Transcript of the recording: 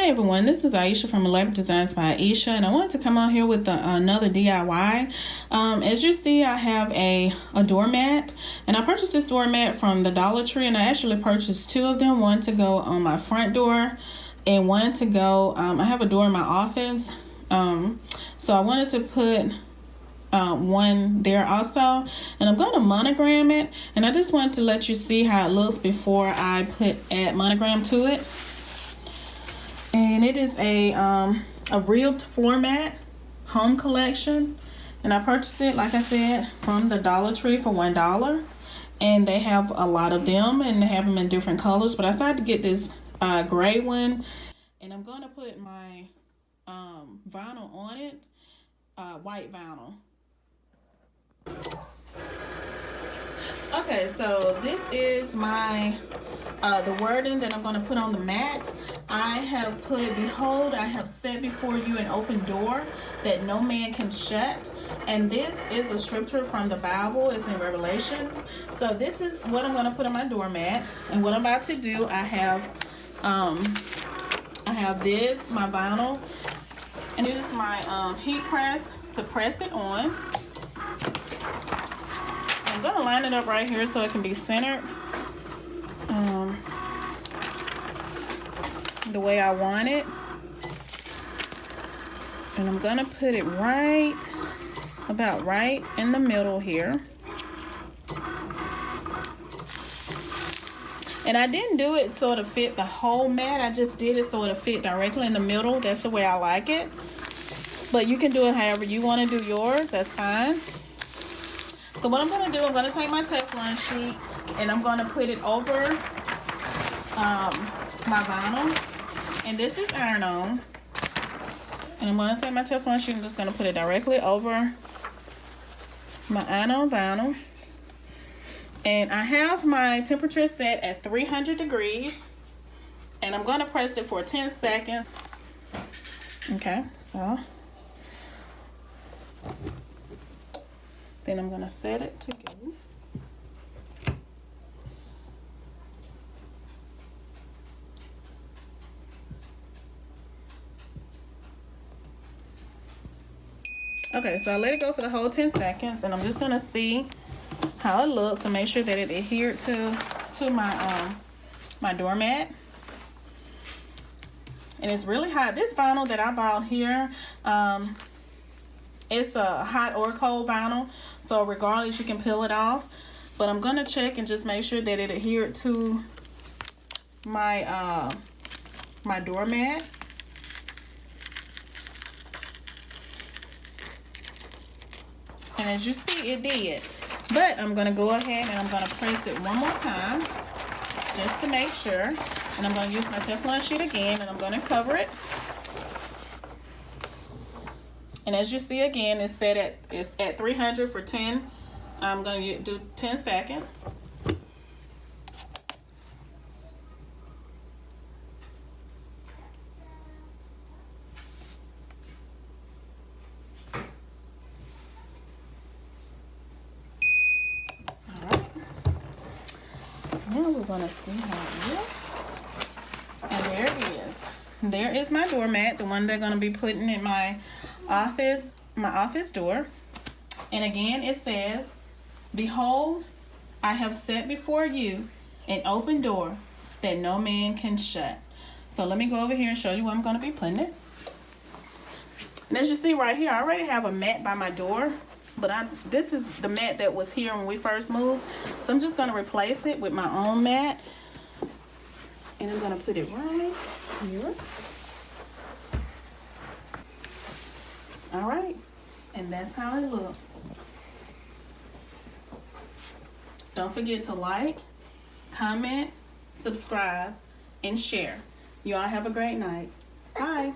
Hi everyone, this is Ieasha from Elaborate Designs by Ieasha, and I wanted to come out here with another DIY. As you see, I have a doormat, and I purchased this doormat from the Dollar Tree, and I actually purchased two of them, one to go on my front door and one to go, I have a door in my office, so I wanted to put one there also, and I'm going to monogram it, and I just wanted to let you see how it looks before I add monogram to it. And it is a real floor mat home collection, and I purchased it, like I said, from the Dollar Tree for $1, and they have a lot of them, and they have them in different colors, but I decided to get this gray one, and I'm going to put my vinyl on it, white vinyl. Okay, so this is my the wording that I'm going to put on the mat. I have put, "Behold, I have set before you an open door that no man can shut." And this is a scripture from the Bible. It's in Revelations. So this is what I'm going to put on my doormat. And what I'm about to do, I have this, my vinyl, and it is my heat press to press it on. I'm going to line it up right here so it can be centered the way I want it. And I'm going to put it about right in the middle here. And I didn't do it so to fit the whole mat. I just did it so it'll fit directly in the middle. That's the way I like it. But you can do it however you want to do yours. That's fine. So what I'm going to do, I'm going to take my Teflon sheet and I'm going to put it over my vinyl. And this is iron on. And I'm going to take my Teflon sheet and just going to put it directly over my iron on vinyl. And I have my temperature set at 300 degrees. And I'm going to press it for 10 seconds. Okay, so then I'm going to set it to go. Okay, so I let it go for the whole 10 seconds, and I'm just going to see how it looks and make sure that it adhered to my my doormat. And it's really hot. This vinyl that I bought here, it's a hot or cold vinyl, so regardless you can peel it off. But I'm going to check and just make sure that it adhered to my my doormat. And as you see, it did. But I'm going to go ahead and I'm going to press it one more time just to make sure. And I'm going to use my Teflon sheet again, and I'm going to cover it. And as you see again, it's set at 300 for 10. I'm going to do 10 seconds. All right. Now we're going to see how it looks. And there it is. There is my doormat, the one they're going to be putting in my office door. And again, it says, "Behold, I have set before you an open door that no man can shut." So let me go over here and show you where I'm going to be putting it. And as you see right here, I already have a mat by my door, but this is the mat that was here when we first moved. So I'm just going to replace it with my own mat. And I'm going to put it right here. All right. And that's how it looks. Don't forget to like, comment, subscribe, and share. You all have a great night. Bye.